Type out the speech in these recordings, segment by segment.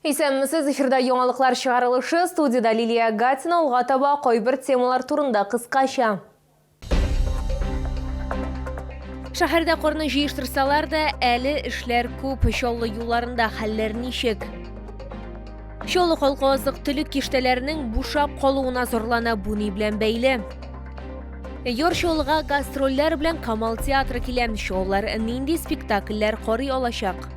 Исәнмесез, эфирда яңалыклар чыгарылышы, студияда Лилия Гатина, алга таба кайбер темалар турында кыскача. Шәһәрдә корны җыештырсалар да, әле эшләр күп, чаллы юлларында хәлләр ничек? Чаллы халкы азык-төлек киштәләренең бушап калуына зарлана, бу ни белән бәйле? Йор Чаллыга гастрольләр белән Камал театры килә, шоулар нинди спектакльләр карый алачак?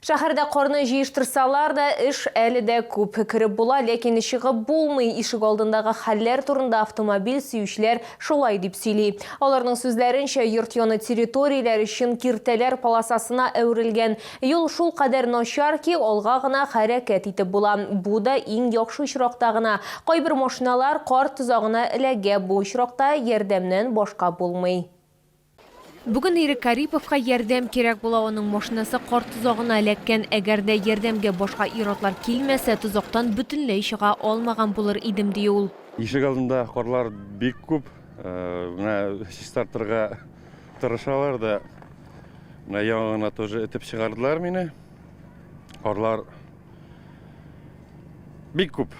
Шәһәрдә корны җыештырсалар да, эш әле дә күп кереп була, ләкин чыгып булмый. Ишек алдындагы хәлләр турында автомобиль сөючеләр шулай дип сөйли. Аларның сүзләренчә, йорт яны территорияләр өчен киртәләр полосасына әверелгән. Юл шул кадәр начар ки, алга гына хәрәкәт итеп була. Бу да иң яхшы очракта гына. Кайбер машиналар кар тозагына эләгә, бу очракта ярдәмнән башка булмый. Бүген Ирек Кариповка ярдәм кирәк була, оның машинасы кар тозагына эләккән. Әгәр дә ярдәмгә башка ир-атлар килмәсә, тозактан бөтенләй чыга алмаган булыр идем ди ул. Ишек алдында карлар бик күп. Менә чистартырга тырышалар да. Менә яңагына тоже этеп чыгардылар мине. Карлар бик күп.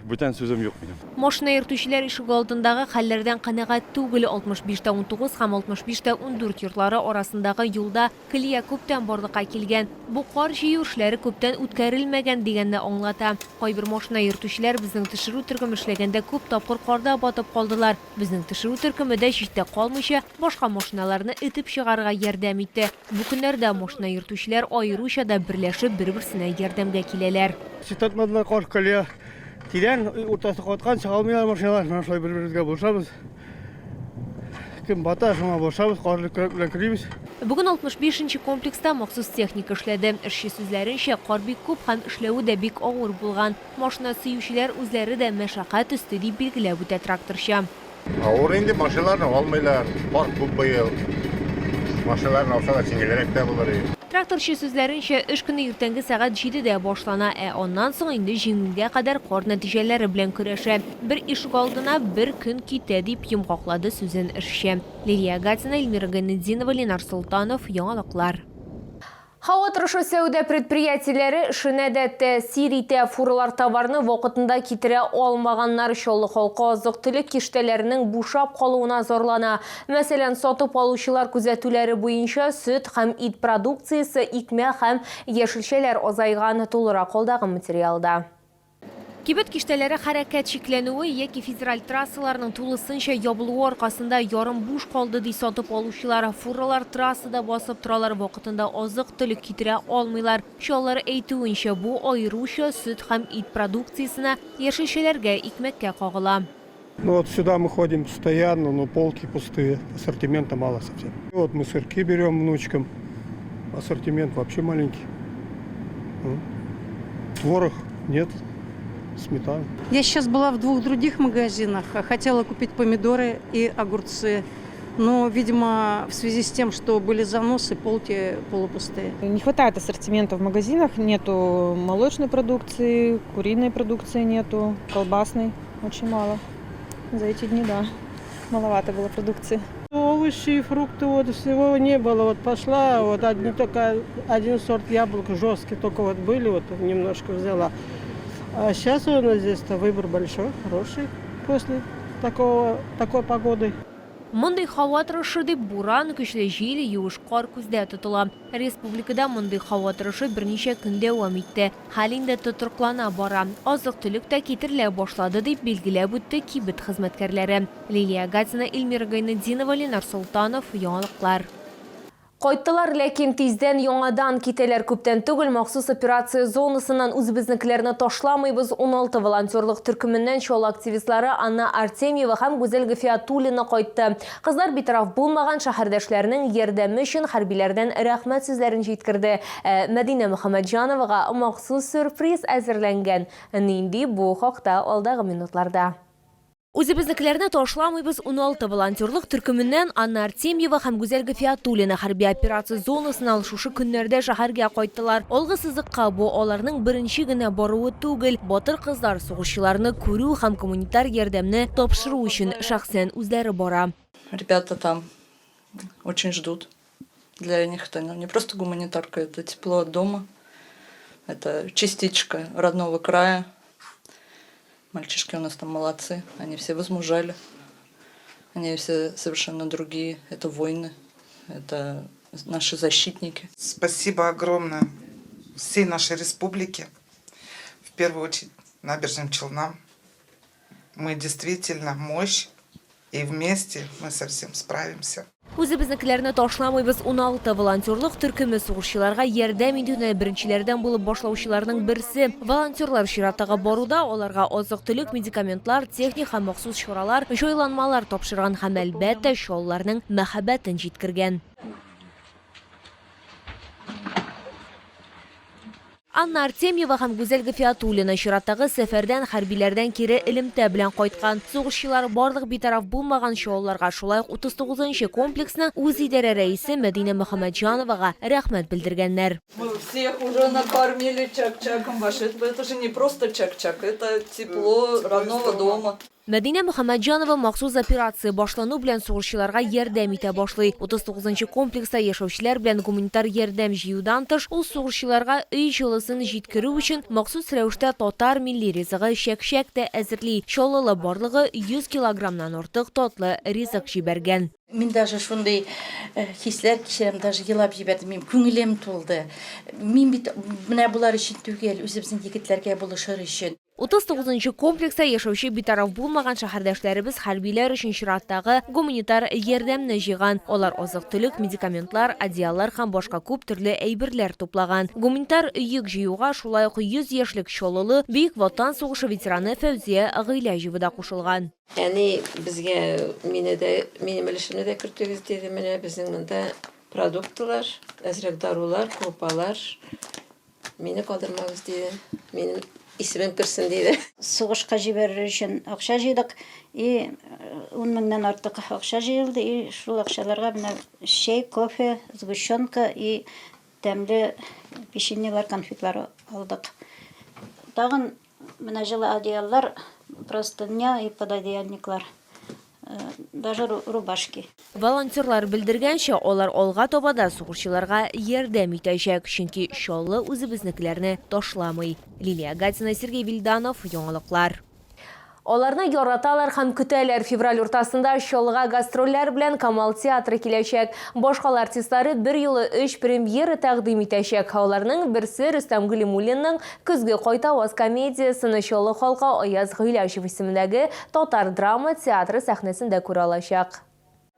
Бүтән сүзем юк минем. Машина йөртүчеләр ишек алдындагы хәлләрдән канәгать түгел. 65-19 һәм 65-14 йортлары арасындагы юлда килия күптән барлыкка килгән. Бу кар җыю эшләре күптән үткәрелмәгән дигәнне аңлата. Кайбер машина йөртүчеләр безнең төшерү төркеме эшләгәндә күп тапкыр карда батып калдылар. Безнең төшерү төркеме дә җиттә калмыйча башка машиналарны этеп чыгарга ярдәм итте. Бу көннәрдә машина йөртүчеләр аеруча да берләшеп бер-берсенә ярдәмгә киләләр. Чистартмадылар кар килия. Тирән уртасы каткан чыгалмыйлар машиналар. Менә шулай бер-беребезгә булышабыз. Кем бата, шуңа булышабыз, карлы көрәк белән керибез. Бүген 65-нче комплекста махсус техника эшләде. Эшче сүзләренчә, кар бик күп һәм эшләүе дә бик авыр булган. Машина сөючеләр үзләре дә мәшәкать өсте дип билгеләп үтә тракторчы. Авыр инде, машиналарны алмыйлар. Кар күп быел. Машиналарны алса да җиңелрәк тә булыр. Тракторчы сүзләренчә, эш көне иртәнге сәгать 7-дә башлана, аннан соң инде җиңүгә кадәр кар нәтиҗәләре белән көрәшә. Бер ишек алдына бер көн китә дип йомгаклады сүзен эшче. Лилия Гатина, Эльмира Гайнетдинова, Ленар Султанов, яңалыклар. Һава торышы сәүдә предприятиеләре эшенә дә тәэсир итә. Фуралар товарны вакытында китерә алмаганнар, Чаллы халкы азык-төлек киштәләренең бушап калуына зарлана. Мәсәлән, сатып алучылар күзәтүләре буенча сөт һәм ит продукциясе, икмәк һәм яшелчәләр азайган, тулырак алдагы материалда. Кибет киштәләре хәрәкәт шикләнүе яки федераль трассаларның тулысынча ябылуы аркасында ярым буш калды ди сатып алучылар. Фуралар трассада басып торалар, вакытында азык-төлек китерә алмыйлар. Шулар әйтүенчә, бу аеруча сөт һәм ит продукциясенә, яшелчәләргә, икмәккә кагыла. Ну вот сюда мы ходим постоянно, но полки пустые, ассортимента мало совсем. Вот мы сырки берем внучкам, ассортимент вообще маленький. Творог нет. Сметана. Я сейчас была в двух других магазинах, хотела купить помидоры и огурцы. Но, видимо, в связи с тем, что были заносы, полки полупустые. Не хватает ассортимента в магазинах, нету молочной продукции, куриной продукции нету, колбасной очень мало. За эти дни, да, маловато было продукции. Овощи и фрукты вот всего не было. Вот пошла, вот один сорт яблок жесткий только вот были, вот немножко взяла. А сейчас у нас здесь-то выбор большой, хороший после такой погоды. Мондый һава торышы дип буран, көчле җил, юеш кар күздә тотыла. Республикада мондый һава торышы берничә көн дәвам итте. Хәл инде тотрыклана бара. Азык-төлек тә китерелә башлады дип билгеләп үтте кибет хезмәткәрләре. Лилия Гатина, Эльмира Гайнетдинова, Ленар Султанов, яңалыклар. Кайттылар, ләкин тиздән яңадан китәләр. Күптән түгел махсус операция зонасыннан үзебезнекеләрне ташламыйбыз. 16 волонтерлык төркеменнән Чаллы активистлары Анна Артемьева һәм Гүзәл Гыфиятуллина кайтты. Кызлар битараф булмаган шәһәрдәшләренең ярдәме өчен хәрбиләрдән рәхмәт сүзләрен җиткерде. Мәдинә Мөхәммәтҗановага махсус сюрприз әзерләнгән. Нинди бу хакта алдагы минутларда. Үзебезнекеләрне ташламыйбыз. 16 волонтерлык төркеменнән Анна Артемьева һәм Гүзәл Гыфиятуллина хәрби операция зонасына алышушы көннәрдә шәһәргә кайттылар. Алгы сызыкка бу аларның беренче генә баруы түгел. Батыр кызлар сугышчыларны күрү һәм гуманитар ярдәмне тапшыру өчен шәхсән үзләре бара. Ребята там очень ждут. Для них это не просто гуманитарка, это тепло от дома, это частичка родного края. Мальчишки у нас там молодцы, они все возмужали, они все совершенно другие, это воины, это наши защитники. Спасибо огромное всей нашей республике, в первую очередь набережным Челнам. Мы действительно мощь, и вместе мы со всем справимся. Үзебезнекеләрне ташламыйбыз 16 волонтерлык төркеме сугышчыларга ярдәм итүне беренчеләрдән булып башлаучыларның берсе. Волонтерлар чираттагы баруда аларга азык-төлек, медикаментлар, техник һәм махсус чаралар, җайланмалар тапшырган һәм әлбәттә шулларның мәхәббәтен җиткергән. Анна Артемьева һәм Гүзәл Гафиятуллина чираттагы сәфәрдән хәрбиләрдән кире элемтә белән кайткан. Сугышчылар барлык битараф булмаган шоуларга, шулай ук 39-нчы комплексны үз идарә рәисе Мәдинә Мөхәммәтҗановага рәхмәт белдергәннәр. Мы всех уже накормили чак-чаком ваши. Это же не просто чак-чак, это тепло родного дома. Мәдинә Мөхәммәтҗанова махсус операция башлану белән сугышчыларга ярдәм итә башлый. 39-нчы комплекста яшәүчеләр белән гуманитар ярдәм җыюдан тыш, ул сугышчыларга өй җылысын җиткерү өчен махсус рәвештә татар милли ризыгы чәк-чәк тә әзерли. Чаллылы барлыгы 100 килограммнан артык татлы ризык җибәргән. Мен даже шундай хисләр кичерәм, даже елап җибәрдем, минем күңелем тулды. Мин бит менә булар өчен түгел, үзебезнең егетләргә булышыр өчен. 39-нчы комплекста яшәүче битараф булмаган шәһәрдәшләребез хәрбиләр өчен чираттагы гуманитар ярдәмне җыйган. Алар азык-төлек, медикаментлар, одеяллар һәм башка күп төрле әйберләр туплаган. Гуманитар йөк җыюга шулай ук 100 яшьлек Чаллылы Бөек Ватан сугышы ветераны Фәүзия Гыйләҗева да кушылган. Яни безгә минем өлешемне дә кертегез диде. Менә безнең монда продуктлар, әзрәк дарулар, крупалар. Мине калдырмагыз диде. Минем исемем кирсен диде. Сугышка җибәрер өчен акча җыйдык, и 10 меңнән артык акча җыелды, и шул акчаларга менә чәй, кофе, сгущенка и тәмле печеньелар, конфетлар алдык. Тагын менә җылы одеяллар, простыня и пододеяльниклар. Даже рубашки. Волонтерлар белдергәнчә, алар алга таба да сугышчыларга ярдәм итәчәк, чөнки Чаллы үзебезнекеләрне ташламый. Лилия Гатина, Сергей Вильданов, яңалыклар. Аларны яраталар һәм көтәләр. Февраль уртасында Чаллыга гастрольләр белән Камал театры киләчәк. Башка артистлары бер юлы 3 премьера тәкъдим итәчәк. Аларның берсе Рөстәм Галимуллинның көзге кайтаваз комедиясен Чаллы халкы Аяз Гыйләҗев исемендәге Татар драма театры сәхнәсендә күрә алачак.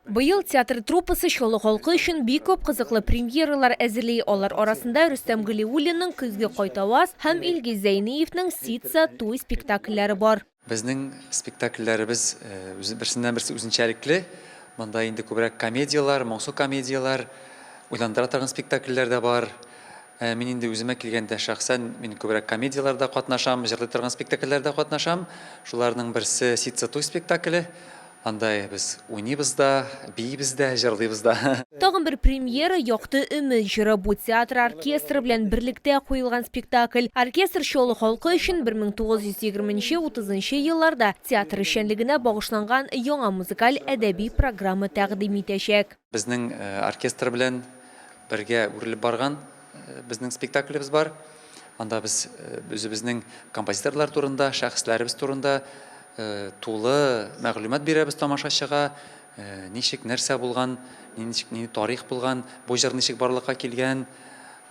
Быел театр труппасы Чаллы халкы өчен бик күп кызыклы премьералар әзерли. Алар арасында Рөстәм Галимуллинның көзге кайтаваз һәм Илгиз Зәйниевның Ситса туй спектакльләре бар. Безнең спектакльләребез берсеннән-берсе үзенчәлекле. Монда инде күбрәк комедиялар, моңсу комедиялар, уйландыра торган спектакльләр дә бар. Мин инде үземә килгәндә шәхсән мин күбрәк комедияларда катнашам, җырлый торган спектакльләрдә катнашам. Шуларның берсе Ситса туй спектакле. Андай без уйныйбыз да, бийбез дә, җырлыйбыз да. Тагын бер премьера Якты өмет җыры. Бу театр оркестры белән берлектә куелган спектакль. Оркестр Чаллы халкы өчен 1920-30 елларда театр эшчәнлегенә багышланган яңа музыкаль әдәби программа тәкъдим итәчәк. Безнең оркестр белән бергә үрелеп барган безнең спектаклебез бар. Анда без үзебезнең композиторлар турында, шәхесләребез турында тулы мәгълүмат бирәбез тамашачыга, ничек нәрсә булган, ни тарих булган, бу җыр ничек барлыкка килгән,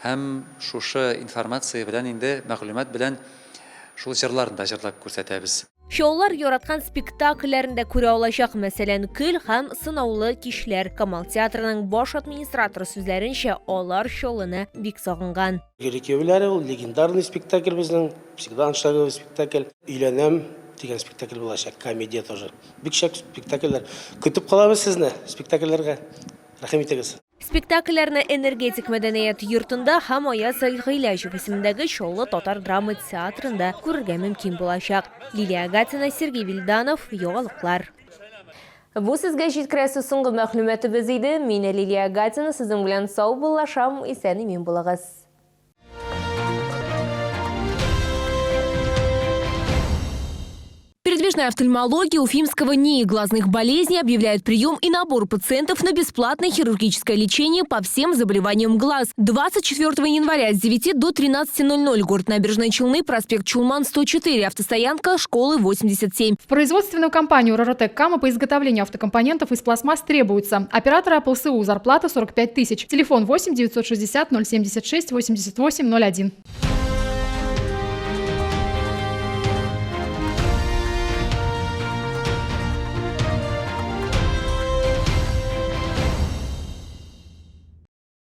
һәм шушы информация белән инде мәгълүмат белән шул җырларны да җырлап күрсәтәбез. Шоулар яраткан спектакльләрендә күрә алачак, мәсәлән, көл һәм сынаулы кишләр. Камал театрының баш администраторы сүзләренчә, алар Чаллыны бик сагынган. Герекевләре ул легендарный спектакль безнең, всегда аншлаговый спектакль. Өйләнәм дигән спектакль булачак, комедия тоже. Бик шәп спектакльләр. Көтеп калабыз сезне спектакльләргә. Рәхим итегез. Спектакльләрне энергетик мәдәният йортында һәм Аяз Гыйләҗев исемендәге Чаллы татар драма театрында күрергә мөмкин булачак. Лилия Гатина, Сергей Вильданов, яңалыклар. Бу сезгә җиткерәсе соңгы мәгълүматыбыз иде. Мин Лилия Гатина, сезнең белән сау булашам, исән-имин булыгыз. Набережная офтальмологии Уфимского НИИ глазных болезней объявляет прием и набор пациентов на бесплатное хирургическое лечение по всем заболеваниям глаз. 24 января с 9 до 13:00. Город Набережные Челны, проспект Чулман, 104, автостоянка школы 87. В производственную компанию «Раротек Кама» по изготовлению автокомпонентов из пластмасс требуется. Оператора АПЛСУ, зарплата 45 тысяч. Телефон 8 960 076 88 01.